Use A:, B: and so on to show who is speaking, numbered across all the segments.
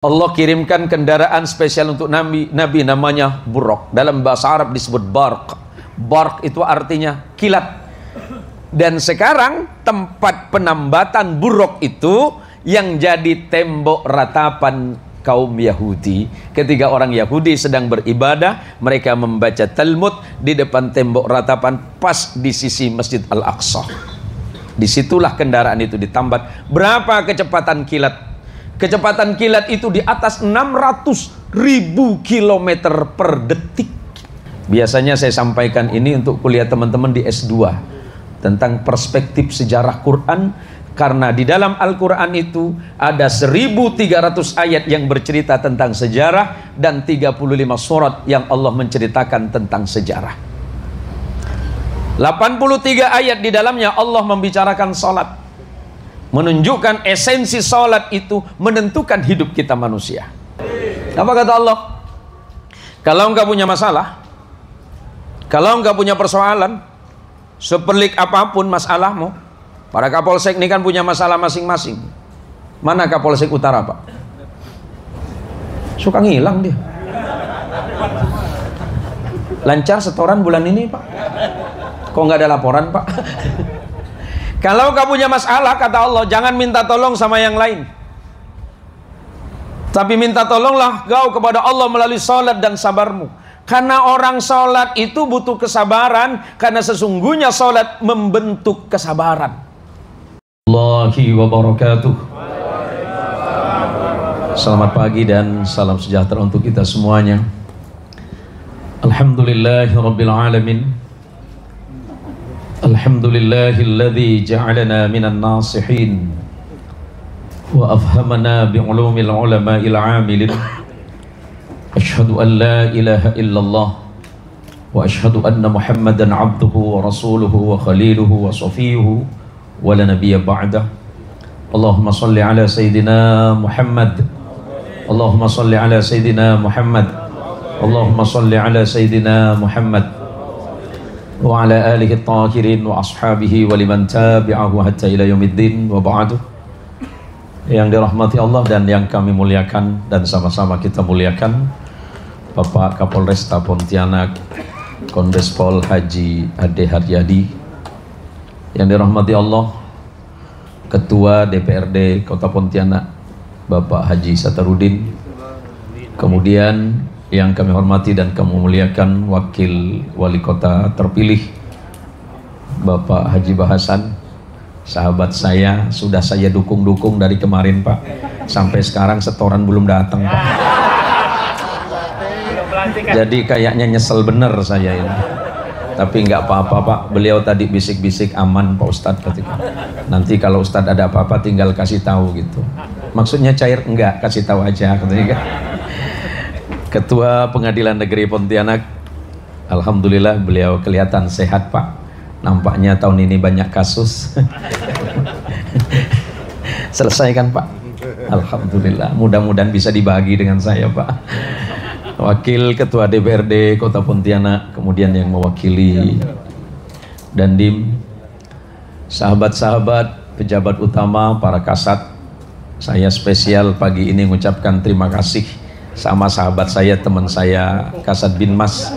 A: Allah kirimkan kendaraan spesial untuk Nabi namanya Buraq. Dalam bahasa Arab disebut Barq. Barq itu artinya kilat. Dan sekarang tempat penambatan Buraq itu yang jadi tembok ratapan kaum Yahudi. Ketika orang Yahudi sedang beribadah, mereka membaca Talmud di depan tembok ratapan pas di sisi Masjid Al-Aqsa. Disitulah kendaraan itu ditambat. Berapa kecepatan kilat? Kecepatan kilat itu di atas 600.000 km per detik. Biasanya saya sampaikan ini untuk kuliah teman-teman di S2 tentang perspektif sejarah Quran, karena di dalam Al-Quran itu ada 1.300 ayat yang bercerita tentang sejarah dan 35 surat yang Allah menceritakan tentang sejarah. 83 ayat di dalamnya Allah membicarakan salat, menunjukkan esensi salat itu menentukan hidup kita manusia. Apa kata Allah? Kalau engkau punya masalah, kalau engkau punya persoalan, sepelik apapun masalahmu, para Kapolsek ini kan punya masalah masing-masing. Mana Kapolsek Utara, Pak? Suka ngilang dia. Lancar setoran bulan ini, Pak? Kok nggak ada laporan, Pak? Kalau kau punya masalah, kata Allah, jangan minta tolong sama yang lain, tapi minta tolonglah kau kepada Allah melalui salat dan sabarmu. Karena orang salat itu butuh kesabaran, karena sesungguhnya salat membentuk kesabaran. Allahi wa barakatuh. Selamat pagi dan salam sejahtera untuk kita semuanya. Alhamdulillahi rabbil alamin. Alhamdulillahilladzi ja'alana minan nasihin wa afhamana bi'ulumil ulama'il 'amilin. Asyhadu an la ilaha illallah wa asyhadu anna Muhammadan 'abduhu wa rasuluhu wa khaliluhu wa safiyuhu wa la nabiyya ba'dah. Allahumma shalli ala sayidina Muhammad. Allahumma shalli ala sayidina Muhammad. Allahumma shalli ala sayidina Muhammad wa ala alihi at-tahirin wa ashabihi wa liman tabi'ahu hatta ila yaumiddin wa ba'du. Yang dirahmati Allah dan yang kami muliakan dan sama-sama kita muliakan, Bapak Kapolresta Pontianak Kombes Pol Haji Ade Haryadi. Yang dirahmati Allah, Ketua DPRD Kota Pontianak Bapak Haji Satarudin. Kemudian yang kami hormati dan kami muliakan Wakil Wali Kota terpilih Bapak Haji Bahasan, sahabat saya, sudah saya dukung-dukung dari kemarin, Pak. Sampai sekarang setoran belum datang, Pak. Jadi kayaknya nyesel bener saya ini. Tapi nggak apa-apa, Pak. Beliau tadi bisik-bisik aman, Pak Ustadz, ketika nanti kalau Ustadz ada apa-apa tinggal kasih tahu gitu. Maksudnya cair enggak, kasih tahu aja ketika. Ketua Pengadilan Negeri Pontianak, alhamdulillah beliau kelihatan sehat, Pak. Nampaknya tahun ini banyak kasus. Selesai kan, Pak? Alhamdulillah, mudah-mudahan bisa dibagi dengan saya, Pak. Wakil Ketua DPRD Kota Pontianak, kemudian yang mewakili Dandim, sahabat-sahabat, pejabat utama, para kasat, saya spesial pagi ini mengucapkan terima kasih sama sahabat saya, teman saya, Kasat Binmas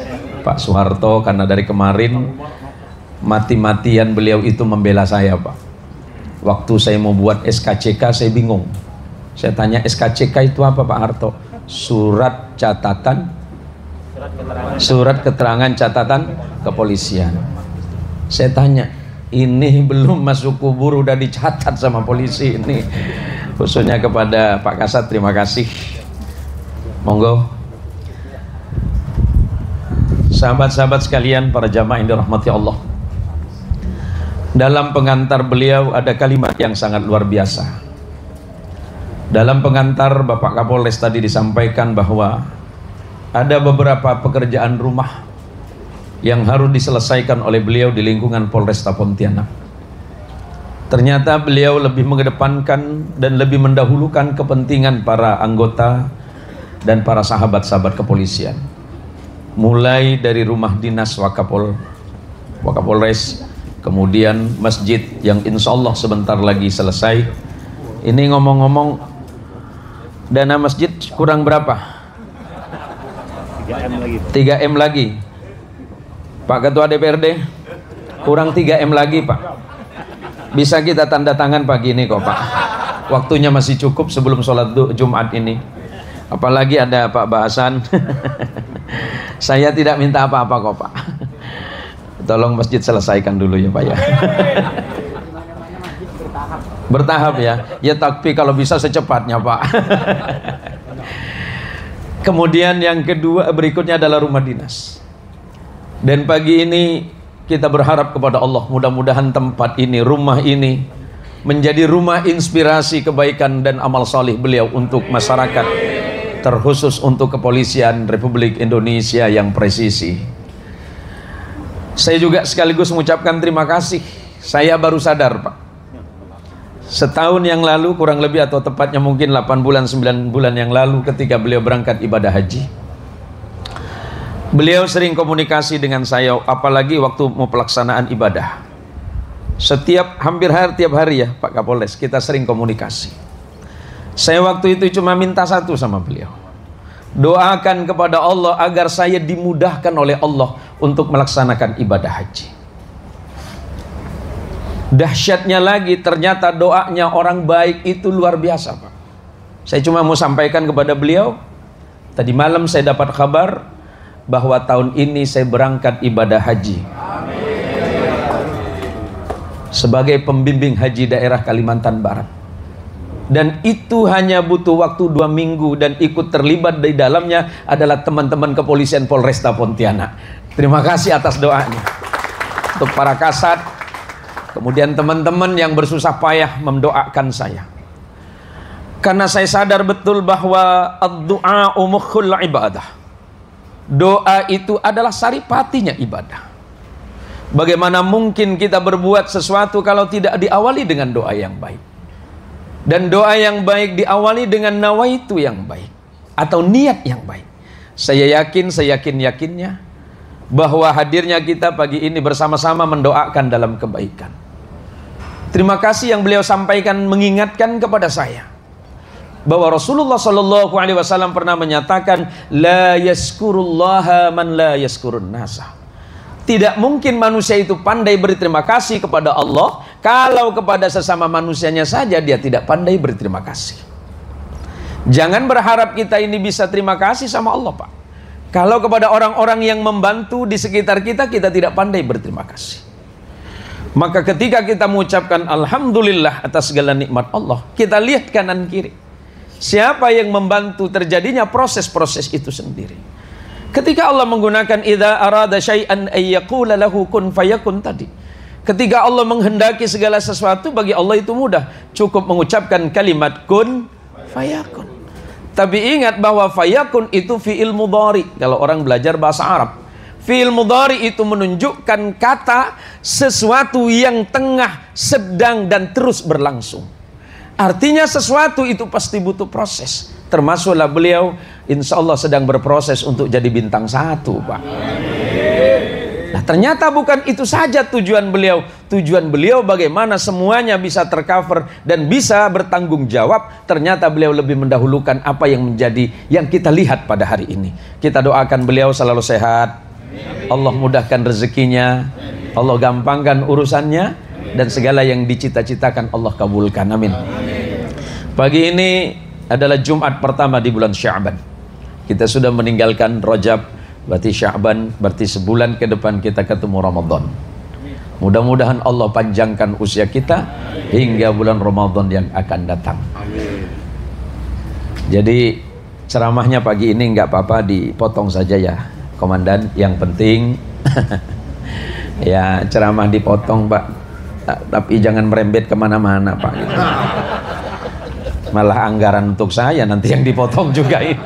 A: Pak Soeharto, karena dari kemarin mati-matian beliau itu membela saya, Pak. Waktu saya mau buat SKCK saya bingung. Saya tanya, SKCK itu apa, Pak Harto? Surat keterangan catatan kepolisian. Saya tanya, ini belum masuk kubur udah dicatat sama polisi ini. Khususnya kepada Pak Kasat, terima kasih. Monggo. Sahabat-sahabat sekalian, para jamaah yang dirahmati Allah, dalam pengantar beliau ada kalimat yang sangat luar biasa. Dalam pengantar Bapak Kapolres tadi disampaikan bahwa ada beberapa pekerjaan rumah yang harus diselesaikan oleh beliau di lingkungan Polresta Pontianak. Ternyata beliau lebih mengedepankan dan lebih mendahulukan kepentingan para anggota dan para sahabat-sahabat kepolisian. Mulai dari rumah dinas Wakapolres, kemudian masjid yang insya Allah sebentar lagi selesai. Ini ngomong-ngomong, Dana masjid kurang berapa?
B: 3M lagi.
A: 3M lagi. Pak Ketua DPRD, kurang 3M lagi Pak. Bisa kita tanda tangan pagi ini kok Pak. Waktunya masih cukup sebelum sholat Jumat ini. Apalagi ada Pak Bahasan. Saya tidak minta apa-apa kok Pak. Tolong masjid selesaikan dulu ya Pak ya. Bertahap ya. Ya tapi kalau bisa secepatnya Pak. Kemudian yang kedua berikutnya adalah rumah dinas. Dan pagi ini kita berharap kepada Allah, mudah-mudahan tempat ini, rumah ini menjadi rumah inspirasi kebaikan dan amal salih beliau untuk masyarakat, terkhusus untuk kepolisian Republik Indonesia yang presisi. Saya juga sekaligus mengucapkan terima kasih. Saya baru sadar Pak, setahun yang lalu kurang lebih, atau tepatnya mungkin 8 bulan 9 bulan yang lalu, ketika beliau berangkat ibadah haji, beliau sering komunikasi dengan saya, apalagi waktu mau pelaksanaan ibadah. Hampir tiap hari ya Pak Kapolres, kita sering komunikasi. Saya waktu itu cuma minta satu sama beliau, doakan kepada Allah agar saya dimudahkan oleh Allah untuk melaksanakan ibadah haji. Dahsyatnya lagi, ternyata doanya orang baik itu luar biasa Pak. Saya cuma mau sampaikan kepada beliau, tadi malam saya dapat kabar bahwa tahun ini saya berangkat ibadah haji. Amin. Sebagai pembimbing haji daerah Kalimantan Barat. Dan itu hanya butuh waktu 2 minggu, dan ikut terlibat di dalamnya adalah teman-teman kepolisian Polresta Pontianak. Terima kasih atas doanya untuk para kasat, kemudian teman-teman yang bersusah payah mendoakan saya. Karena saya sadar betul bahwa ad-du'a mukhul ibadah. Doa itu adalah saripatinya ibadah. Bagaimana mungkin kita berbuat sesuatu kalau tidak diawali dengan doa yang baik? Dan doa yang baik diawali dengan nawaitu yang baik, atau niat yang baik. Saya yakinnya bahwa hadirnya kita pagi ini bersama-sama mendoakan dalam kebaikan. Terima kasih yang beliau sampaikan mengingatkan kepada saya bahwa Rasulullah Shallallahu Alaihi Wasallam pernah menyatakan, la yaskurullaha man la yaskurun nasa. Tidak mungkin manusia itu pandai berterima kasih kepada Allah kalau kepada sesama manusianya saja dia tidak pandai berterima kasih. Jangan berharap kita ini bisa terima kasih sama Allah Pak, kalau kepada orang-orang yang membantu di sekitar kita, kita tidak pandai berterima kasih. Maka ketika kita mengucapkan alhamdulillah atas segala nikmat Allah, kita lihat kanan kiri, siapa yang membantu terjadinya proses-proses itu sendiri. Ketika Allah menggunakan idza arada syai'an ay yaqula lahu kun fayakun tadi, ketika Allah menghendaki segala sesuatu, bagi Allah itu mudah, cukup mengucapkan kalimat kun fayakun. Tapi ingat bahwa fayakun itu fi'il mudhari. Kalau orang belajar bahasa Arab, fi'il mudhari itu menunjukkan kata sesuatu yang tengah, sedang, dan terus berlangsung. Artinya sesuatu itu pasti butuh proses. Termasuklah beliau insya Allah sedang berproses untuk jadi bintang 1 Pak. Nah ternyata bukan itu saja tujuan beliau. Tujuan beliau bagaimana semuanya bisa tercover dan bisa bertanggung jawab. Ternyata beliau lebih mendahulukan apa yang menjadi yang kita lihat pada hari ini. Kita doakan beliau selalu sehat, Allah mudahkan rezekinya, Allah gampangkan urusannya, dan segala yang dicita-citakan Allah kabulkan. Amin. Pagi ini adalah Jumat pertama di bulan Sya'ban. Kita sudah meninggalkan Rajab, berarti Sya'ban, berarti sebulan ke depan kita ketemu Ramadan. Mudah-mudahan Allah panjangkan usia kita hingga bulan Ramadan yang akan datang. Jadi ceramahnya pagi ini nggak apa-apa dipotong saja ya Komandan. Yang penting ya ceramah dipotong Pak, tapi jangan merembet kemana-mana Pak. Malah anggaran untuk saya nanti yang dipotong juga ini.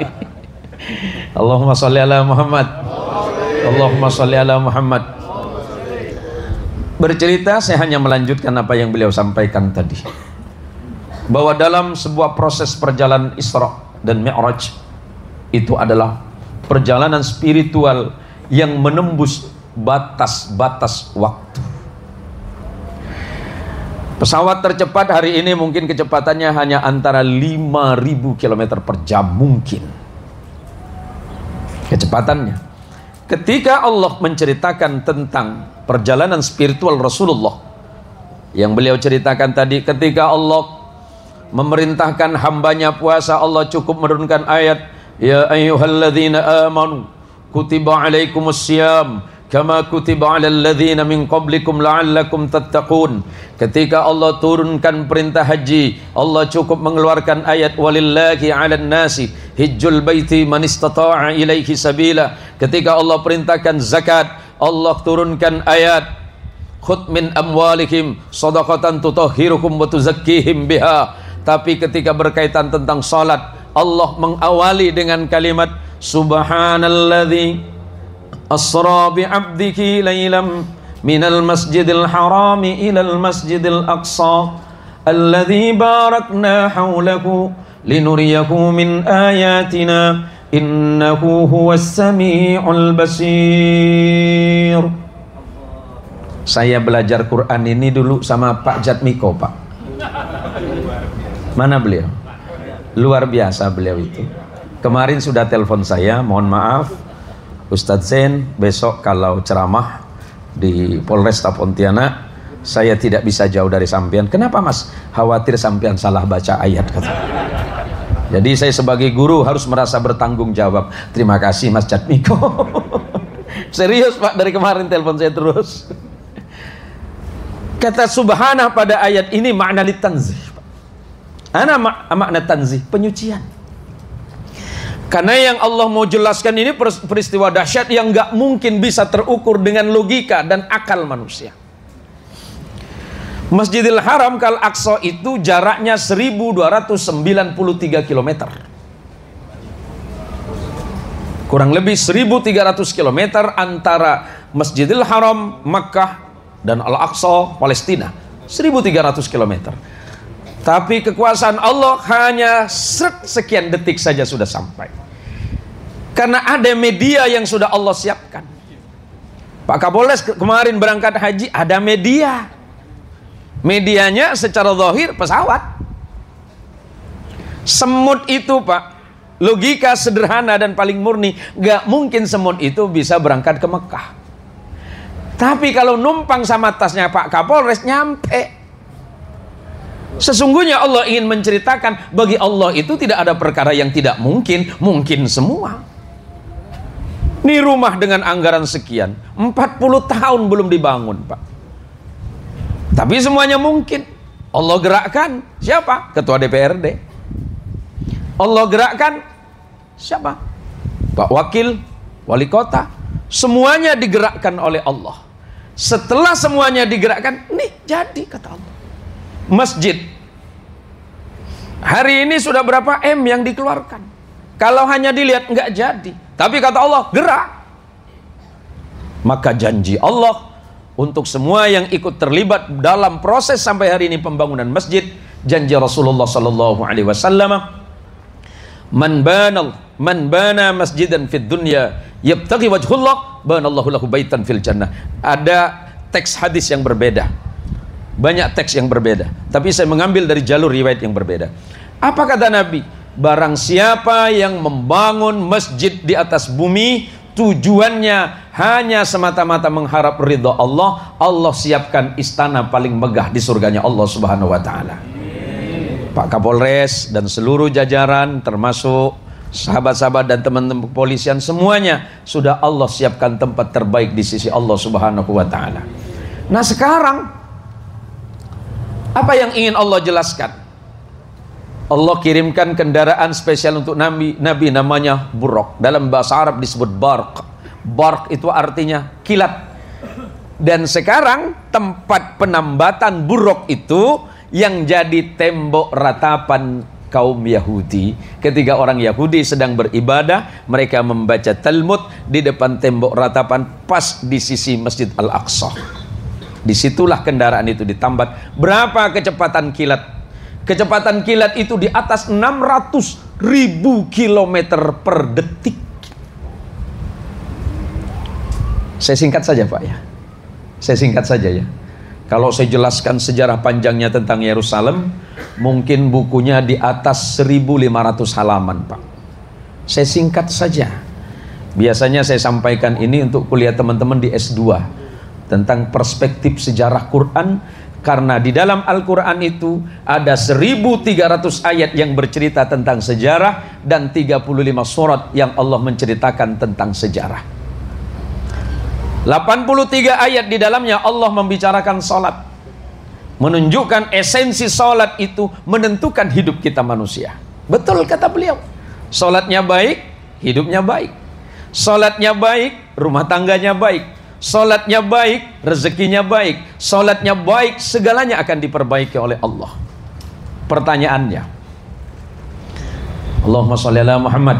A: Allahumma sholli ala Muhammad. Allahumma sholli ala Muhammad. Bercerita, saya hanya melanjutkan apa yang beliau sampaikan tadi, bahwa dalam sebuah proses perjalanan Isra dan Mi'raj itu adalah perjalanan spiritual yang menembus batas-batas waktu. Pesawat tercepat hari ini mungkin kecepatannya hanya antara 5.000 km per jam mungkin. Kecepatannya. Ketika Allah menceritakan tentang perjalanan spiritual Rasulullah yang beliau ceritakan tadi, ketika Allah memerintahkan hambanya puasa, Allah cukup menurunkan ayat, ya ayyuhalladzina amanu kutiba alaikumussyam kama kutiba alal ladzina min qablikum la'allakum tattaqun. Ketika Allah turunkan perintah haji, Allah cukup mengeluarkan ayat walillahi 'alan nasi hijjul baiti man istata'a ilaihi sabila. Ketika Allah perintahkan zakat, Allah turunkan ayat khudh min amwalihim shadaqatan tutahhirukum wa tuzakkihim biha. Tapi ketika berkaitan tentang salat, Allah mengawali dengan kalimat subhanalladzi asra bi'abdihi laylam minal masjidil harami ilal masjidil aqsa alladzi barakna hawlahu linuriyahu min ayatina innahu huwas sami'ul basir. Saya belajar Quran ini dulu sama Pak Jatmiko, Pak. Mana beliau? Luar biasa beliau itu. Kemarin sudah telepon saya, mohon maaf Ustadz Zain, besok kalau ceramah di Polresta Pontianak saya tidak bisa jauh dari sampean. Kenapa mas? Khawatir sampean salah baca ayat, kata. Jadi saya sebagai guru harus merasa bertanggung jawab. Terima kasih Mas Jatmiko. Serius Pak, dari kemarin telepon saya terus. Kata subhanah pada ayat ini makna litanzih. Ana makna tanzih, penyucian. Karena yang Allah mau jelaskan ini peristiwa dahsyat yang gak mungkin bisa terukur dengan logika dan akal manusia. Masjidil Haram Kal Aqsa itu jaraknya 1293 km. Kurang lebih 1300 km antara Masjidil Haram Makkah dan Al-Aqsa Palestina. 1300 km. Tapi kekuasaan Allah hanya sekian detik saja sudah sampai. Karena ada media yang sudah Allah siapkan. Pak Kapolres kemarin berangkat haji, ada media. Medianya secara zahir pesawat. Semut itu Pak, logika sederhana dan paling murni, gak mungkin semut itu bisa berangkat ke Mekah. Tapi kalau numpang sama tasnya Pak Kapolres nyampe. Sesungguhnya Allah ingin menceritakan bagi Allah itu tidak ada perkara yang tidak mungkin, mungkin semua. Ini rumah dengan anggaran sekian, 40 tahun belum dibangun Pak. Tapi semuanya mungkin. Allah gerakkan siapa? Ketua DPRD. Allah gerakkan siapa? Pak Wakil, Wali Kota. Semuanya digerakkan oleh Allah. Setelah semuanya digerakkan, nih jadi kata Allah. Masjid hari ini sudah berapa M yang dikeluarkan? Kalau hanya dilihat nggak jadi, tapi kata Allah gerak. Maka janji Allah untuk semua yang ikut terlibat dalam proses sampai hari ini pembangunan masjid, janji Rasulullah sallallahu alaihi wasallam, man bana masjidan fid dunya yabtaghi wajhullah banallahu lahu baitan fil jannah. Ada teks hadis yang berbeda, banyak teks yang berbeda, tapi saya mengambil dari jalur riwayat yang berbeda. Apa kata Nabi? Barang siapa yang membangun masjid di atas bumi, tujuannya hanya semata-mata mengharap ridha Allah, Allah siapkan istana paling megah di surganya Allah Subhanahu wa taala. Pak Kapolres dan seluruh jajaran termasuk sahabat-sahabat dan teman-teman kepolisian semuanya sudah Allah siapkan tempat terbaik di sisi Allah Subhanahu wa taala. Nah, sekarang apa yang ingin Allah jelaskan? Allah kirimkan kendaraan spesial untuk Nabi namanya Buraq. Dalam bahasa Arab disebut Barq. Barq itu artinya kilat. Dan sekarang tempat penambatan Buraq itu yang jadi tembok ratapan kaum Yahudi. Ketika orang Yahudi sedang beribadah, mereka membaca Talmud di depan tembok ratapan pas di sisi Masjid Al-Aqsa. Disitulah kendaraan itu ditambat. Berapa kecepatan kilat? Kecepatan kilat itu di atas 600.000 km per detik. Saya singkat saja Pak ya. Saya singkat saja ya. Kalau saya jelaskan sejarah panjangnya tentang Yerusalem, mungkin bukunya di atas 1.500 halaman, Pak. Saya singkat saja. Biasanya saya sampaikan ini untuk kuliah teman-teman di S2 tentang perspektif sejarah Quran, karena di dalam Al-Quran itu ada 1.300 ayat yang bercerita tentang sejarah dan 35 surat yang Allah menceritakan tentang sejarah. 83 ayat di dalamnya Allah membicarakan salat, menunjukkan esensi salat itu menentukan hidup kita manusia. Betul kata beliau, salatnya baik, hidupnya baik. Salatnya baik, rumah tangganya baik. Salatnya baik, rezekinya baik. Salatnya baik, segalanya akan diperbaiki oleh Allah. Pertanyaannya, Allahumma sholli ala Muhammad.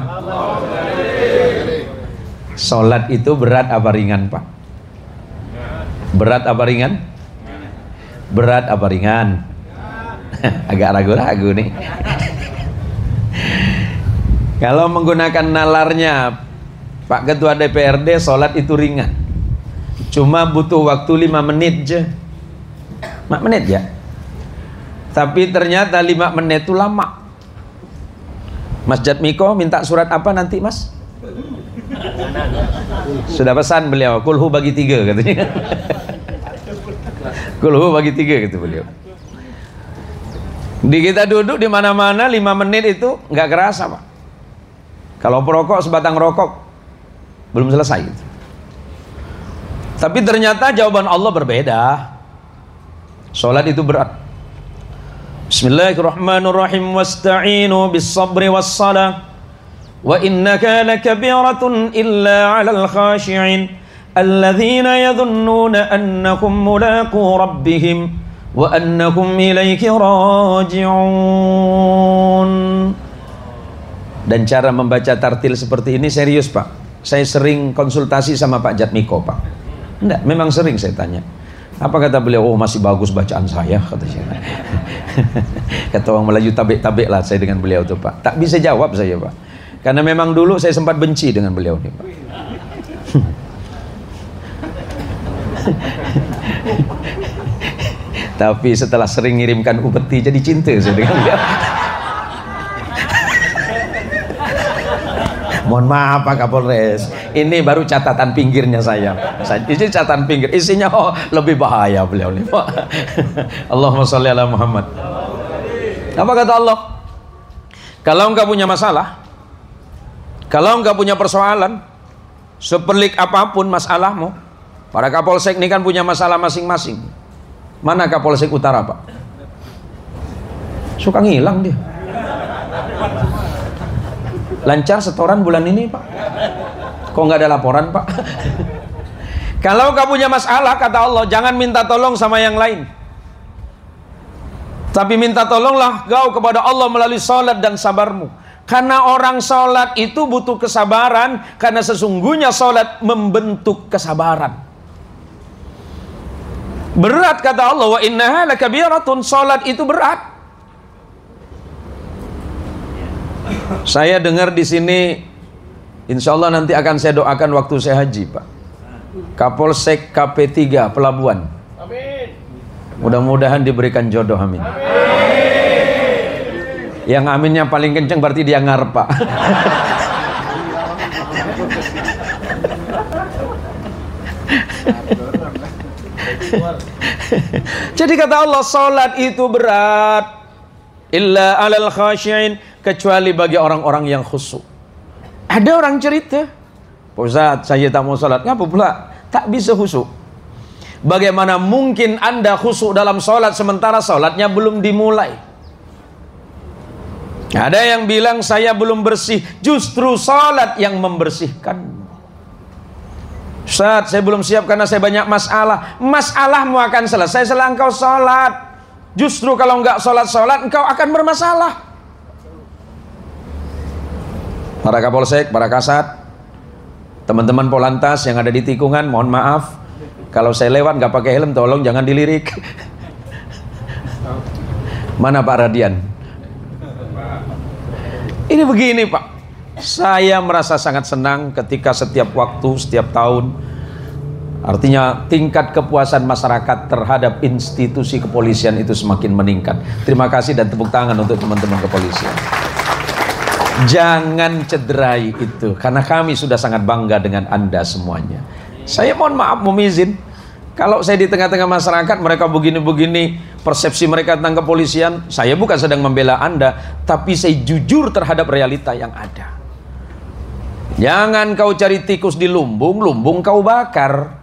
A: Salat itu berat apa ringan, Pak? Berat apa ringan? Berat apa ringan? Agak ragu-ragu nih. Kalau menggunakan nalarnya Pak Ketua DPRD, sholat itu ringan, cuma butuh waktu 5 menit aja. 5 menit ya. Tapi ternyata 5 menit itu lama. Mas Jatmiko minta surat apa nanti, Mas? Sudah pesan beliau, kulhu bagi 3 katanya. Kulhu bagi 3 gitu beliau. Di kita duduk di mana-mana 5 menit itu nggak kerasa, Pak. Kalau perokok sebatang rokok belum selesai gitu. Tapi ternyata jawaban Allah berbeda. Salat itu berat. Bismillahirrahmanirrahim. Wasta'inu bis-sabri was-salah. Wa innaka lakabiratun illa 'alal khashi'in alladzina yadhunnuna annahum mulaqu rabbihim wa annahum ilaihi raji'un. Dan cara membaca tartil seperti ini serius, Pak. Saya sering konsultasi sama Pak Jatmiko, Pak. Enggak, memang sering saya tanya. Apa kata beliau? Oh, masih bagus bacaan saya, katanya. Kata orang Melayu, tabik-tabik lah saya dengan beliau tuh, Pak. Tak bisa jawab saya, Pak. Karena memang dulu saya sempat benci dengan beliau nih, Pak. Tapi setelah sering ngirimkan upeti jadi cinta saya dengan beliau. Mohon maaf Pak Kapolres, ini baru catatan pinggirnya saya. Ini catatan pinggir, isinya lebih bahaya beliau nih, Pak. Allahumma sholli ala Muhammad. Apa kata Allah? Kalau engkau punya masalah, kalau engkau punya persoalan, sepelik apapun masalahmu, para Kapolsek ini kan punya masalah masing-masing. Mana Kapolsek Utara, Pak? Suka ngilang dia. Lancar setoran bulan ini, Pak? Kok nggak ada laporan, Pak? Kalau kamu punya masalah, kata Allah, jangan minta tolong sama yang lain, tapi minta tolonglah kau kepada Allah melalui salat dan sabarmu. Karena orang salat itu butuh kesabaran, karena sesungguhnya salat membentuk kesabaran. Berat kata Allah, wa innaha lakabiratun, salat itu berat. Saya dengar di sini, insya Allah nanti akan saya doakan waktu saya haji, Pak. Kapolsek KP3 Pelabuhan. Amin. Mudah-mudahan diberikan jodoh, amin. Amin. Yang aminnya paling kenceng berarti dia ngarep, Pak. Jadi kata Allah, salat itu berat. Illa alal khashi'in, kecuali bagi orang-orang yang khusyuk. Ada orang cerita, Pak Ustaz, saya tak mau salat. Ngapa pula? Tak bisa khusyuk. Bagaimana mungkin Anda khusyuk dalam salat sementara salatnya belum dimulai? Ada yang bilang saya belum bersih, justru salat yang membersihkan. Ustaz, saya belum siap karena saya banyak masalah. Masalahmu akan selesai setelah engkau salat. Justru kalau enggak sholat-sholat, engkau akan bermasalah. Para Kapolsek, para Kasat, teman-teman Polantas yang ada di tikungan, mohon maaf kalau saya lewat nggak pakai helm, tolong jangan dilirik. Mana Pak Radian? Ini begini, Pak. Saya merasa sangat senang ketika setiap waktu, setiap tahun Artinya tingkat kepuasan masyarakat terhadap institusi kepolisian itu semakin meningkat. Terima kasih dan tepuk tangan untuk teman-teman kepolisian. Jangan cederai itu, karena kami sudah sangat bangga dengan Anda semuanya. Saya mohon maaf, mohon izin, kalau saya di tengah-tengah masyarakat mereka begini-begini, persepsi mereka tentang kepolisian, saya bukan sedang membela Anda, tapi saya jujur terhadap realita yang ada. Jangan kau cari tikus di lumbung, lumbung kau bakar.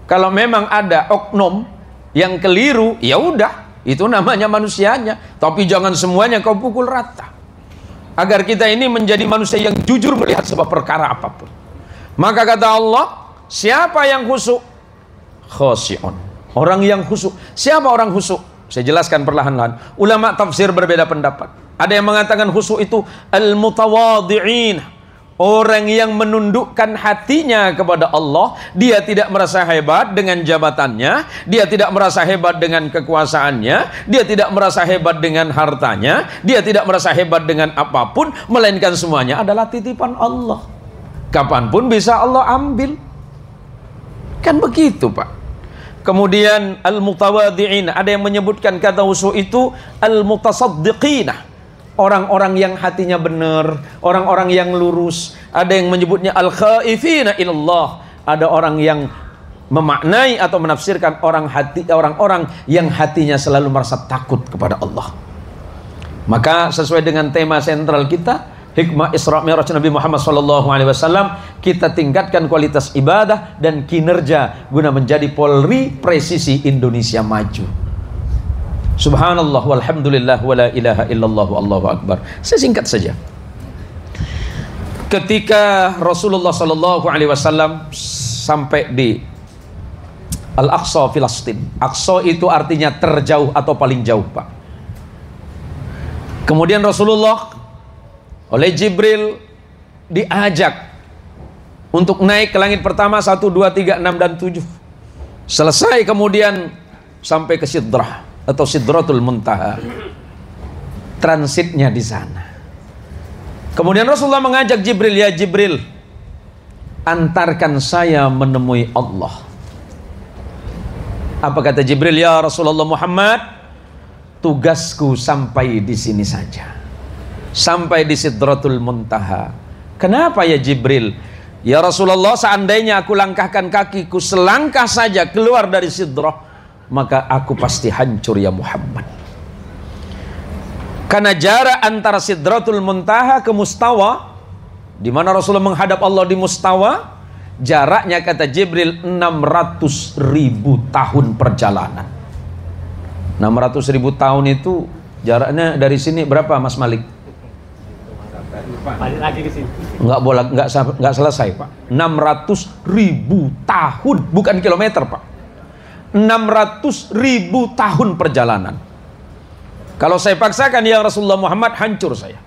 A: Kalau memang ada oknum yang keliru, ya udah, itu namanya manusianya. Tapi jangan semuanya kau pukul rata. Agar kita ini menjadi manusia yang jujur melihat sebuah perkara apapun. Maka kata Allah, siapa yang khusyuk? Khosyi'un. Orang yang khusyuk. Siapa orang khusyuk? Saya jelaskan perlahan-lahan. Ulama tafsir berbeda pendapat. Ada yang mengatakan khusyuk itu al-mutawadhi'in. Orang yang menundukkan hatinya kepada Allah. Dia tidak merasa hebat dengan jabatannya, dia tidak merasa hebat dengan kekuasaannya, dia tidak merasa hebat dengan hartanya, dia tidak merasa hebat dengan apapun, melainkan semuanya adalah titipan Allah. Kapanpun bisa Allah ambil. Kan begitu, Pak. Kemudian al-mutawadhi'in, ada yang menyebutkan kata khusyuk itu al-mutasaddiqina. Orang-orang yang hatinya benar, orang-orang yang lurus. Ada yang menyebutnya al-khaifina ilallah. Ada orang yang memaknai atau menafsirkan orang-orang yang hatinya selalu merasa takut kepada Allah. Maka sesuai dengan tema sentral kita, hikmah Isra Mi'raj Nabi Muhammad SAW, kita tingkatkan kualitas ibadah dan kinerja guna menjadi Polri presisi Indonesia maju. Subhanallah walhamdulillah wala ilaha illallah wallahu akbar. Saya singkat saja. Ketika Rasulullah SAW sampai di Al-Aqsa, Filastin. Aqsa itu artinya terjauh atau paling jauh, Pak. Kemudian Rasulullah oleh Jibril diajak untuk naik ke langit pertama 1, 2, 3, 6 dan 7. Selesai kemudian sampai ke Sidrah atau Sidratul Muntaha. Transitnya di sana. Kemudian Rasulullah mengajak Jibril, ya Jibril, antarkan saya menemui Allah. Apa kata Jibril? Ya Rasulullah Muhammad, tugasku sampai di sini saja. Sampai di Sidratul Muntaha. Kenapa ya Jibril? Ya Rasulullah, seandainya aku langkahkan kakiku selangkah saja keluar dari Sidrah, maka aku pasti hancur ya Muhammad. Karena jarak antara Sidratul Muntaha ke Mustawa, di mana Rasulullah menghadap Allah di Mustawa, jaraknya kata Jibril 600.000 tahun perjalanan. 600.000 tahun itu jaraknya dari sini berapa, Mas Malik?
B: Balik lagi ke sini.
A: Enggak selesai, Pak. 600.000 tahun, bukan kilometer, Pak. 600.000 tahun perjalanan. Kalau saya paksakan ya Rasulullah Muhammad, hancur saya.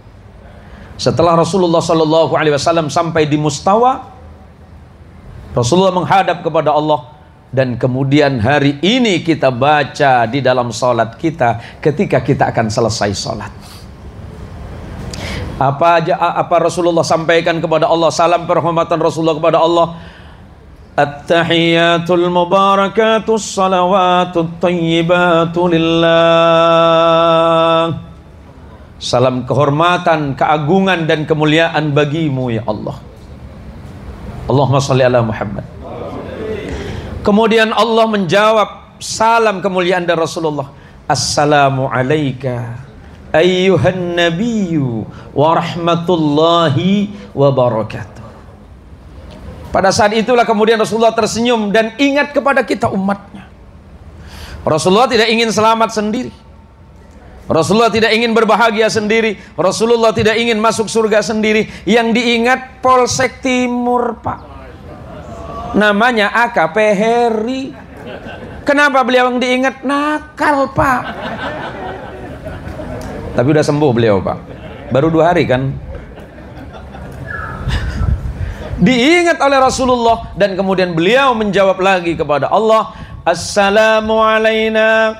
A: Setelah Rasulullah SAW sampai di Mustawa, Rasulullah menghadap kepada Allah. Dan kemudian hari ini kita baca di dalam salat kita ketika kita akan selesai salat. Apa Rasulullah sampaikan kepada Allah? Salam penghormatan Rasulullah kepada Allah. At-tahiyatul mubarakatus salawatut thayyibatu lillah. Salam kehormatan, keagungan dan kemuliaan bagimu ya Allah. Allahumma shalli ala Muhammad. Kemudian Allah menjawab salam kemuliaan dari Rasulullah. Assalamu alayka ayyuhan nabiyyu wa rahmatullahi wa barakatuh. Pada saat itulah kemudian Rasulullah tersenyum dan ingat kepada kita umatnya. Rasulullah tidak ingin selamat sendiri. Rasulullah tidak ingin berbahagia sendiri. Rasulullah tidak ingin masuk surga sendiri. Yang diingat Polsek Timur, Pak. Namanya AKP Heri. Kenapa beliau yang diingat? Nakal, Pak. Tapi udah sembuh beliau, Pak. Baru 2 hari kan. Diingat oleh Rasulullah dan kemudian beliau menjawab lagi kepada Allah, Assalamu alayna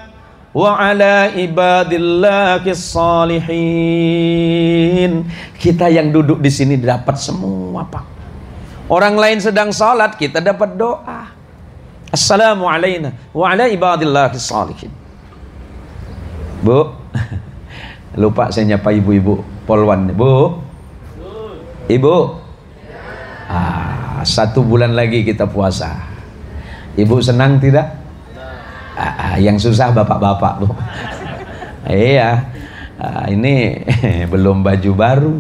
A: wa ala ibadillahis salihin. Kita yang duduk di sini dapat semua, Pak. Orang lain sedang salat, kita dapat doa. Assalamu alayna wa ala ibadillahis shalihin. Bu, lupa saya nyapa ibu-ibu polwan. Bu, ibu, 1 bulan lagi kita puasa. Ibu senang tidak? Yang susah bapak-bapak, Bu. Iya, ini belum baju baru,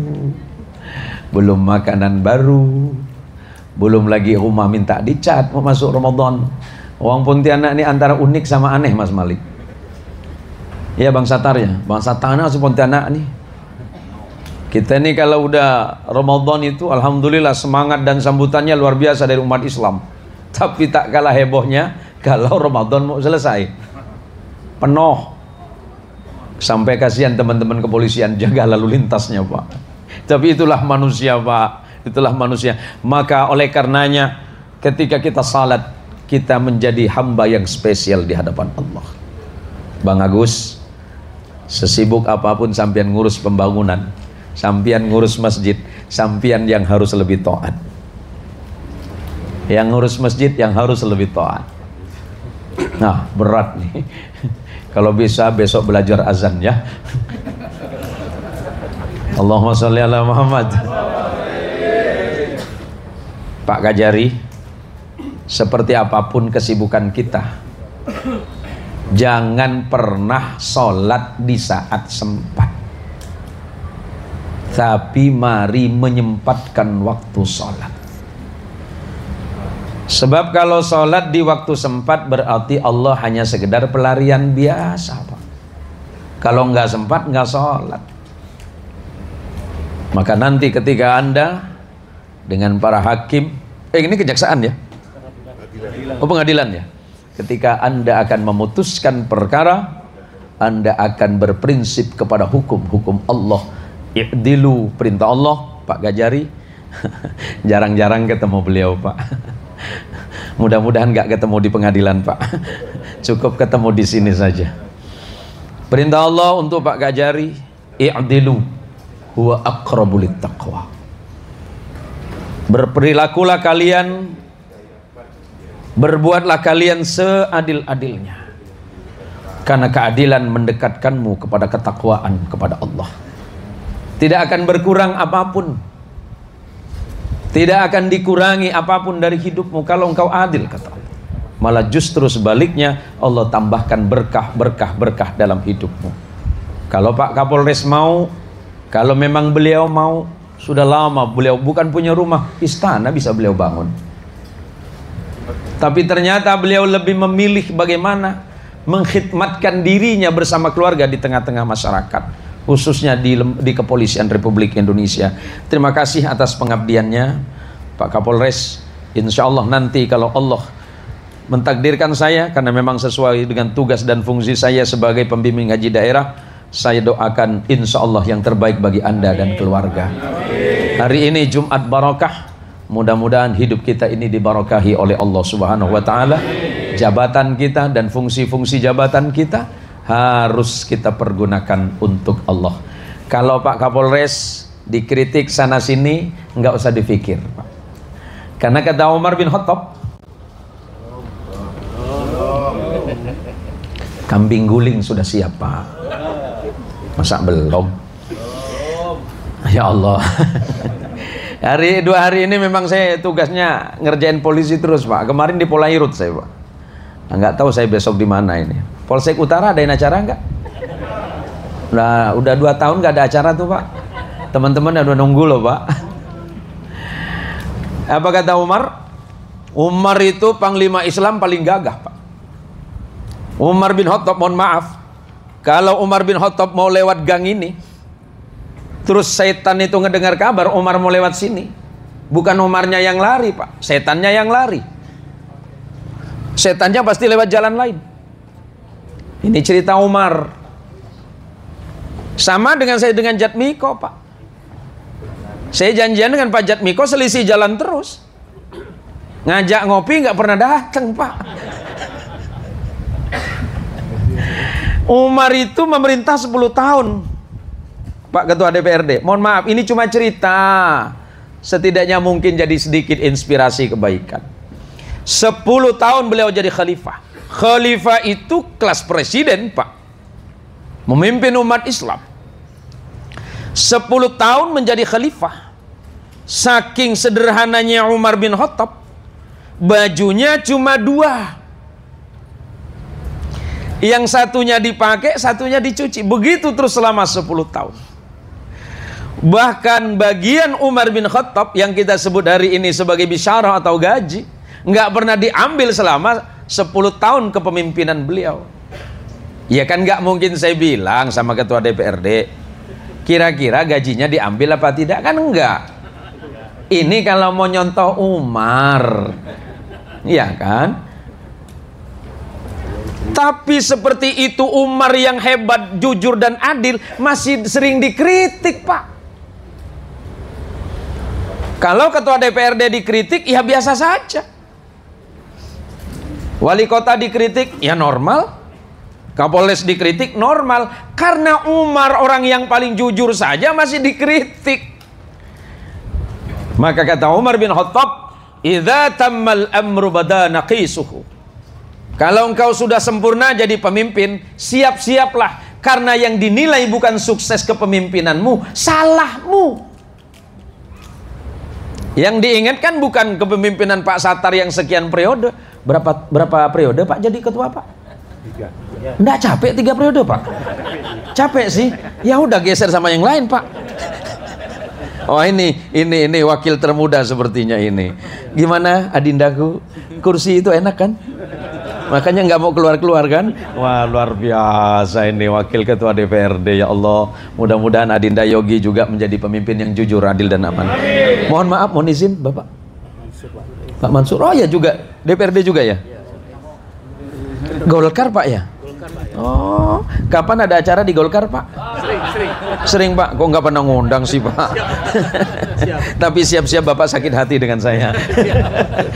A: belum makanan baru, belum lagi rumah minta dicat mau masuk Ramadan. Orang Pontianak ini antara unik sama aneh, Mas Malik. Ya Bang Satar ya, Bang Satar masuk Pontianak nih. Kita ini kalau udah Ramadan itu alhamdulillah semangat dan sambutannya luar biasa dari umat Islam. Tapi tak kalah hebohnya kalau Ramadan mau selesai. Penuh. Sampai kasihan teman-teman kepolisian jaga lalu lintasnya, Pak. Tapi itulah manusia, Pak. Itulah manusia. Maka oleh karenanya ketika kita salat, kita menjadi hamba yang spesial di hadapan Allah. Bang Agus, sesibuk apapun sampian ngurus pembangunan, sampian ngurus masjid, sampian yang harus lebih taat. Yang ngurus masjid yang harus lebih taat. Nah, berat nih. Kalau bisa besok belajar azan ya. Allahumma sholli ala Muhammad. Pak Kajari, seperti apapun kesibukan kita, jangan pernah sholat di saat sempat. Tapi mari menyempatkan waktu sholat. Sebab kalau sholat di waktu sempat berarti Allah hanya sekedar pelarian biasa, Pak. Kalau nggak sempat nggak sholat. Maka nanti ketika Anda dengan para hakim, ini kejaksaan ya? Oh, pengadilan ya? Ketika Anda akan memutuskan perkara, Anda akan berprinsip kepada hukum Allah. I'dilu, perintah Allah. Pak Kajari jarang-jarang ketemu beliau, Pak. Mudah-mudahan nggak ketemu di pengadilan, Pak. Cukup ketemu di sini saja. Perintah Allah untuk Pak Kajari, i'dilu huwa aqrabu littaqwa. Berperilakulah kalian, berbuatlah kalian seadil-adilnya, karena keadilan mendekatkanmu kepada ketakwaan kepada Allah. Tidak akan berkurang apapun, tidak akan dikurangi apapun dari hidupmu kalau engkau adil, kata Allah. Malah justru sebaliknya, Allah tambahkan berkah dalam hidupmu. Kalau Pak Kapolres mau, kalau memang beliau mau, sudah lama beliau bukan punya rumah, istana bisa beliau bangun. Tapi ternyata beliau lebih memilih bagaimana mengkhidmatkan dirinya bersama keluarga di tengah-tengah masyarakat, khususnya di Kepolisian Republik Indonesia. Terima kasih atas pengabdiannya Pak Kapolres. Insya Allah nanti kalau Allah mentakdirkan saya, karena memang sesuai dengan tugas dan fungsi saya sebagai pembimbing haji daerah, saya doakan insya Allah yang terbaik bagi Anda dan keluarga. Hari ini Jumat Barakah, mudah-mudahan hidup kita ini dibarakahi oleh Allah Subhanahu wa Ta'ala. Jabatan kita dan fungsi-fungsi jabatan kita harus kita pergunakan untuk Allah. Kalau Pak Kapolres dikritik sana sini, nggak usah dipikir, Pak. Karena kata Umar bin Khattab, kambing guling sudah siap, Pak. Masa belum? Ya Allah. Dua hari ini memang saya tugasnya ngerjain polisi terus, Pak. Kemarin di Polairut saya, Pak. Nggak tahu saya besok di mana ini. Polsek Utara adain acara nggak? Udah 2 tahun nggak ada acara tuh, Pak. Teman-teman udah nunggu loh, Pak. Apa kata Umar? Umar itu panglima Islam paling gagah, Pak. Umar bin Khattab, mohon maaf, kalau Umar bin Khattab mau lewat gang ini, terus setan itu ngedengar kabar Umar mau lewat sini, bukan Umarnya yang lari, Pak, setannya yang lari. Setannya pasti lewat jalan lain. Ini cerita Umar. Sama dengan saya dengan Jatmiko, Pak. Saya janjian dengan Pak Jatmiko, selisih jalan terus. Ngajak ngopi nggak pernah datang, Pak. Umar itu memerintah 10 tahun, Pak Ketua DPRD. Mohon maaf, ini cuma cerita. Setidaknya mungkin jadi sedikit inspirasi kebaikan. 10 tahun beliau jadi khalifah. Khalifah itu kelas presiden, Pak. Memimpin umat Islam. 10 tahun menjadi khalifah. Saking sederhananya Umar bin Khattab, bajunya cuma 2. Yang satunya dipakai, satunya dicuci. Begitu terus selama 10 tahun. Bahkan bagian Umar bin Khattab yang kita sebut hari ini sebagai bisyarah atau gaji, nggak pernah diambil selama 10 tahun kepemimpinan beliau. Ya kan nggak mungkin saya bilang sama ketua DPRD, kira-kira gajinya diambil apa tidak, kan enggak. Ini kalau mau nyontoh Umar, ya kan? Tapi seperti itu Umar yang hebat, jujur dan adil masih sering dikritik, Pak. Kalau ketua DPRD dikritik, ya biasa saja. Wali kota dikritik, ya normal. Kapolres dikritik, normal. Karena Umar orang yang paling jujur saja masih dikritik. Maka kata Umar bin Khattab, "Idza tammal amru bada naqisuhu." Kalau engkau sudah sempurna jadi pemimpin, siap-siaplah. Karena yang dinilai bukan sukses kepemimpinanmu, salahmu. Yang diingatkan bukan kepemimpinan Pak Sattar yang sekian periode. Berapa periode Pak jadi ketua, Pak?
B: 3.
A: Nggak capek 3 periode, Pak? Capek sih. Ya udah geser sama yang lain, Pak. Oh ini wakil termuda sepertinya ini. Gimana adindaku? Kursi itu enak kan? Makanya nggak mau keluar-keluar kan? Wah, luar biasa ini wakil ketua DPRD, ya Allah. Mudah-mudahan Adinda Yogi juga menjadi pemimpin yang jujur, adil dan aman. Mohon maaf, mohon izin Bapak. Pak Mansur. Oh ya juga, DPRD juga ya? Golkar Pak ya? Oh, kapan ada acara di Golkar Pak? Sering Pak, kok nggak pernah ngundang sih Pak? Tapi siap-siap Bapak sakit hati dengan saya.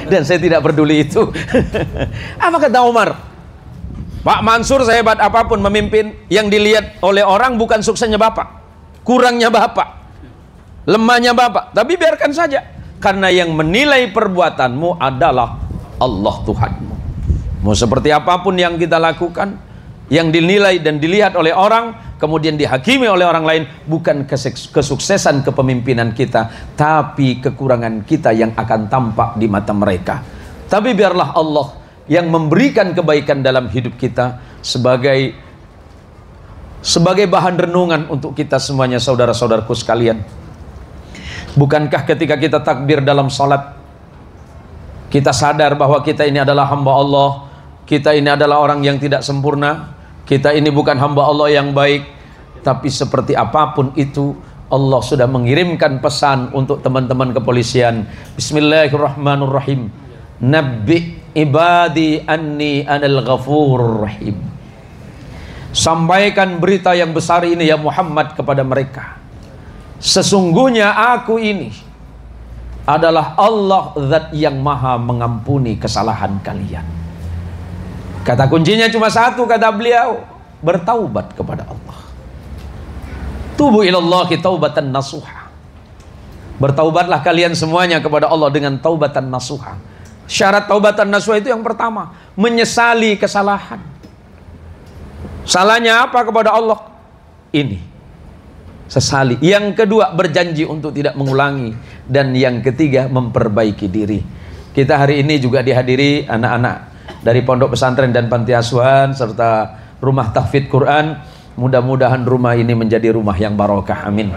A: Dan saya tidak peduli itu. Apa kata Umar? Pak Mansur sehebat apapun memimpin, yang dilihat oleh orang bukan suksesnya Bapak, kurangnya Bapak, lemahnya Bapak. Tapi biarkan saja, karena yang menilai perbuatanmu adalah Allah Tuhanmu. Mau seperti apapun yang kita lakukan, yang dinilai dan dilihat oleh orang, kemudian dihakimi oleh orang lain, bukan kesuksesan kepemimpinan kita, tapi kekurangan kita yang akan tampak di mata mereka. Tapi biarlah Allah yang memberikan kebaikan dalam hidup kita sebagai bahan renungan untuk kita semuanya, saudara-saudaraku sekalian. Bukankah ketika kita takbir dalam salat, kita sadar bahwa kita ini adalah hamba Allah, kita ini adalah orang yang tidak sempurna, kita ini bukan hamba Allah yang baik. Tapi seperti apapun itu, Allah sudah mengirimkan pesan untuk teman-teman kepolisian. Bismillahirrahmanirrahim. Nabbi ibadi anni anil ghafurur rahim. Sampaikan berita yang besar ini ya Muhammad kepada mereka. Sesungguhnya aku ini adalah Allah zat yang maha mengampuni kesalahan kalian. Kata kuncinya cuma satu, kata beliau, bertaubat kepada Allah. Tubu ilallahi taubatan nasuha. Bertaubatlah kalian semuanya kepada Allah dengan taubatan nasuha. Syarat taubatan nasuha itu yang pertama, menyesali kesalahan. Salahnya apa kepada Allah? Ini, sesali. Yang kedua, berjanji untuk tidak mengulangi. Dan yang ketiga, memperbaiki diri. Kita hari ini juga dihadiri anak-anak dari pondok pesantren dan panti asuhan serta rumah tahfidz Quran. Mudah-mudahan rumah ini menjadi rumah yang barokah, amin.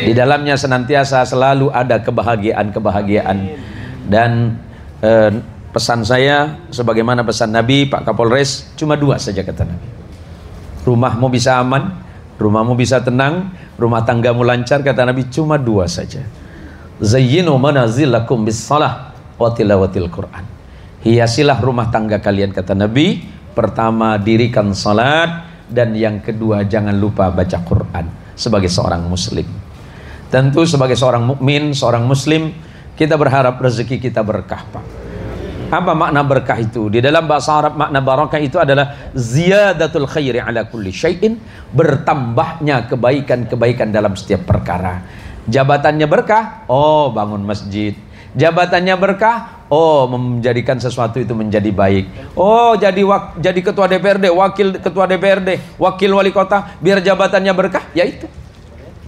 A: Di dalamnya senantiasa selalu ada kebahagiaan-kebahagiaan. Dan pesan saya sebagaimana pesan Nabi, Pak Kapolres, cuma 2 saja kata Nabi. Rumahmu bisa aman, rumahmu bisa tenang, rumah tanggamu lancar, kata Nabi, cuma 2 saja. Zayyinu manazilakum bis-shalah wa tilawatil Quran. Hiasilah rumah tangga kalian, kata Nabi. Pertama, dirikan salat, dan yang kedua, jangan lupa baca Quran sebagai seorang muslim. Tentu sebagai seorang mukmin, seorang muslim, kita berharap rezeki kita berkah, Pak. Apa makna berkah itu? Di dalam bahasa Arab makna barakah itu adalah ziyadatul khairi ala kulli syai'in, bertambahnya kebaikan-kebaikan dalam setiap perkara. Jabatannya berkah, oh bangun masjid. Jabatannya berkah, Oh, menjadikan sesuatu itu menjadi baik. Oh, jadi ketua DPRD, wakil ketua DPRD, wakil wali kota, biar jabatannya berkah. Ya itu.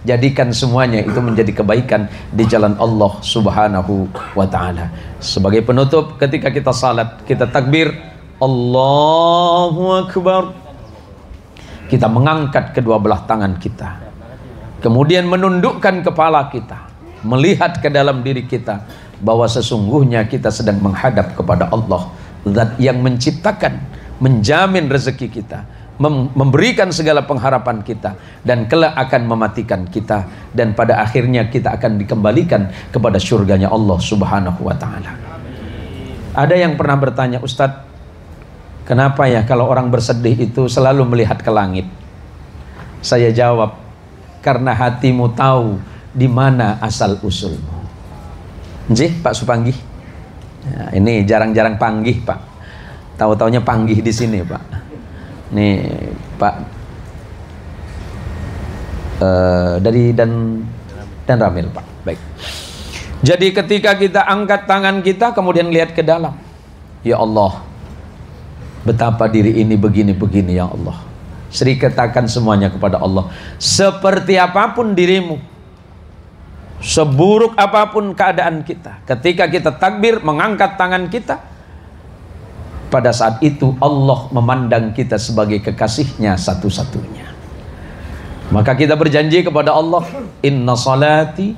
A: Jadikan semuanya itu menjadi kebaikan di jalan Allah Subhanahu wa ta'ala. Sebagai penutup, ketika kita salat, kita takbir, Allahu Akbar. Kita mengangkat kedua belah tangan kita. Kemudian menundukkan kepala kita. Melihat ke dalam diri kita. Bahwa sesungguhnya kita sedang menghadap kepada Allah, Zat yang menciptakan, menjamin rezeki kita, memberikan segala pengharapan kita, dan kelak akan mematikan kita, dan pada akhirnya kita akan dikembalikan kepada surganya Allah Subhanahu wa ta'ala. Ada yang pernah bertanya, Ustadz, kenapa ya kalau orang bersedih itu selalu melihat ke langit? Saya jawab, karena hatimu tahu di mana asal usulmu. Nggih, Pak Supanggi. Nah, ini jarang-jarang panggih, Pak. Tahu-taunya panggih di sini, Pak. Nih, Pak dari dan Ramil, Pak. Baik. Jadi ketika kita angkat tangan kita kemudian lihat ke dalam. Ya Allah, betapa diri ini begini-begini ya Allah. Serikatakan semuanya kepada Allah. Seperti apapun dirimu, seburuk apapun keadaan kita, ketika kita takbir mengangkat tangan kita, pada saat itu Allah memandang kita sebagai kekasihnya satu-satunya. Maka kita berjanji kepada Allah, inna salati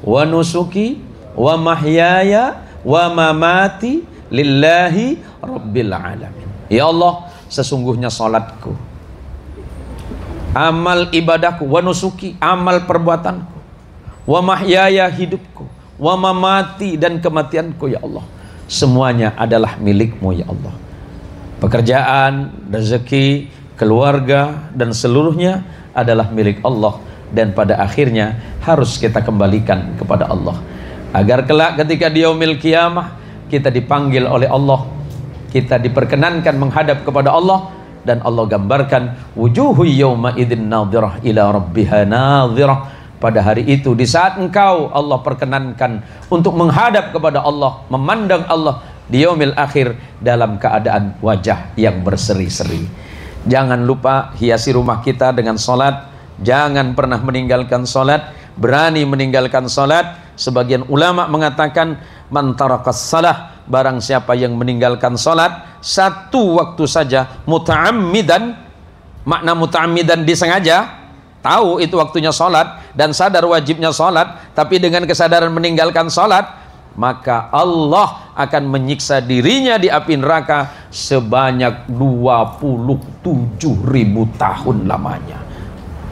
A: wa nusuki wa mahyaya wa mamati lillahi rabbil alamin. Ya Allah, sesungguhnya salatku, amal ibadahku, wa nusuki, amal perbuatanku, wa mahyaya, hidupku, wa mamati, dan kematianku ya Allah, semuanya adalah milikmu ya Allah. Pekerjaan, rezeki, keluarga, dan seluruhnya adalah milik Allah, dan pada akhirnya harus kita kembalikan kepada Allah, agar kelak ketika di yaumil qiyamah kita dipanggil oleh Allah, kita diperkenankan menghadap kepada Allah, dan Allah gambarkan wujuhu yawma idzin nadhirah ila rabbiha nadhirah. Pada hari itu, di saat engkau Allah perkenankan untuk menghadap kepada Allah, memandang Allah di yaumil akhir dalam keadaan wajah yang berseri-seri. Jangan lupa hiasi rumah kita dengan salat. Jangan pernah meninggalkan salat. Berani meninggalkan salat. Sebagian ulama mengatakan man tarakas salah, barang siapa yang meninggalkan salat satu waktu saja muta'ammidan. Makna muta'ammidan disengaja, tahu itu waktunya salat dan sadar wajibnya salat, tapi dengan kesadaran meninggalkan salat, maka Allah akan menyiksa dirinya di api neraka sebanyak 27.000 tahun lamanya.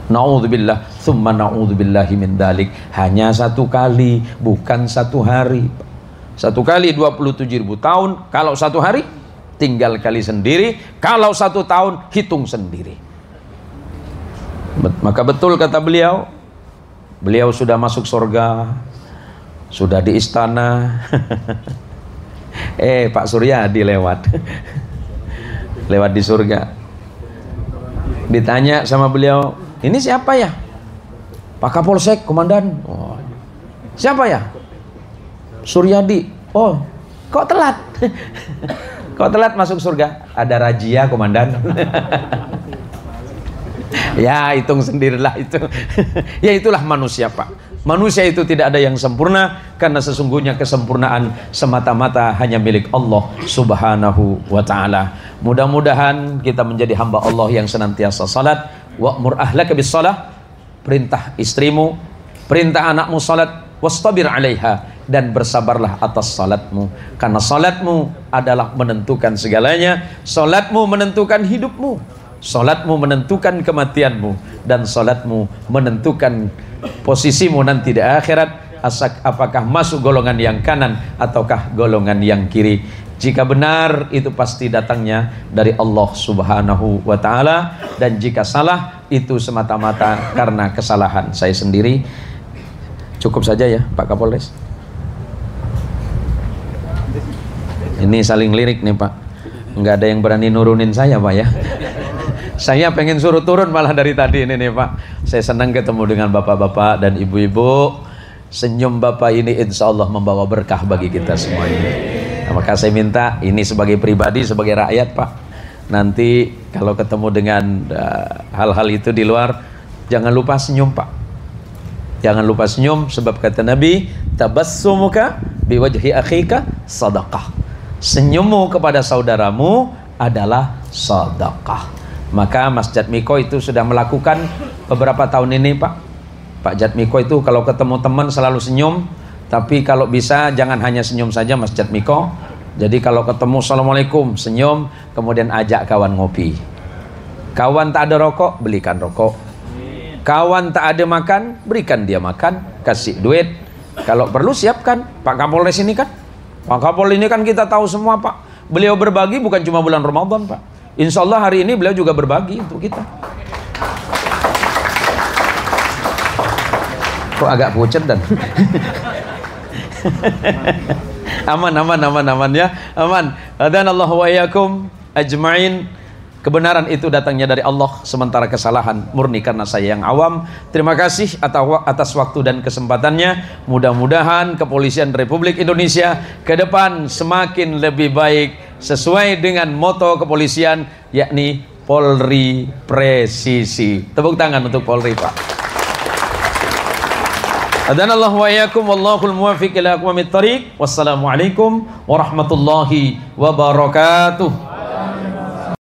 A: Na'udzubillah, thumma na'udzubillahi min dalik. Hanya satu kali, bukan satu hari. Satu kali 27.000 tahun. Kalau satu hari, tinggal kali sendiri. Kalau satu tahun, hitung sendiri. Maka betul kata beliau, beliau sudah masuk surga, sudah di istana. Pak Suryadi lewat lewat di surga. Ditanya sama beliau, ini siapa ya? Pak Kapolsek, komandan. Oh, siapa ya? Suryadi. Oh, kok telat? Kok telat masuk surga? Ada razia, komandan. Ya, hitung sendirilah itu. Ya, itulah manusia, Pak. Manusia itu tidak ada yang sempurna, karena sesungguhnya kesempurnaan semata-mata hanya milik Allah Subhanahu wa ta'ala. Mudah-mudahan kita menjadi hamba Allah yang senantiasa salat. Wa'mur ahlaka bis salah, perintah istrimu, perintah anakmu salat, wastabir 'alaiha, dan bersabarlah atas salatmu, karena salatmu adalah menentukan segalanya. Salatmu menentukan hidupmu, salatmu menentukan kematianmu, dan salatmu menentukan posisimu nanti di akhirat, apakah masuk golongan yang kanan ataukah golongan yang kiri. Jika benar, itu pasti datangnya dari Allah Subhanahu wa ta'ala, dan jika salah, itu semata-mata karena kesalahan saya sendiri. Cukup saja ya Pak Kapolres. Ini saling lirik nih Pak, nggak ada yang berani nurunin saya Pak ya. Saya pengen suruh turun malah dari tadi ini nih Pak. Saya senang ketemu dengan bapak-bapak dan ibu-ibu. Senyum bapak ini insya Allah membawa berkah bagi kita semuanya. Maka saya minta ini sebagai pribadi, sebagai rakyat Pak, nanti kalau ketemu dengan hal-hal itu di luar, jangan lupa senyum Pak. Jangan lupa senyum, sebab kata Nabi, tabassumuka biwajhi akhika sadaqah. Senyummu kepada saudaramu adalah sedekah. Maka Mas Jatmiko itu sudah melakukan beberapa tahun ini Pak. Pak Jatmiko itu kalau ketemu teman selalu senyum. Tapi kalau bisa jangan hanya senyum saja Mas Jatmiko. Jadi kalau ketemu assalamualaikum senyum, kemudian ajak kawan ngopi. Kawan tak ada rokok, belikan rokok. Kawan tak ada makan, berikan dia makan, kasih duit. Kalau perlu siapkan. Pak Kapolres ini kan, Pak Kapolres ini kan kita tahu semua Pak. Beliau berbagi bukan cuma bulan Ramadan Pak. Insya Allah hari ini beliau juga berbagi untuk kita. Kok agak pucet dan aman ya, aman. Hadanallahu wa iyyakum ajmain. Kebenaran itu datangnya dari Allah, sementara kesalahan murni karena saya yang awam. Terima kasih atas waktu dan kesempatannya. Mudah-mudahan Kepolisian Republik Indonesia ke depan semakin lebih baik sesuai dengan moto kepolisian, yakni Polri Presisi. Tepuk tangan untuk Polri Pak. Hadanallahu wa iyyakum wallahul muwaffiq ila aqwamit thariq. Wassalamualaikum warahmatullahi wabarakatuh.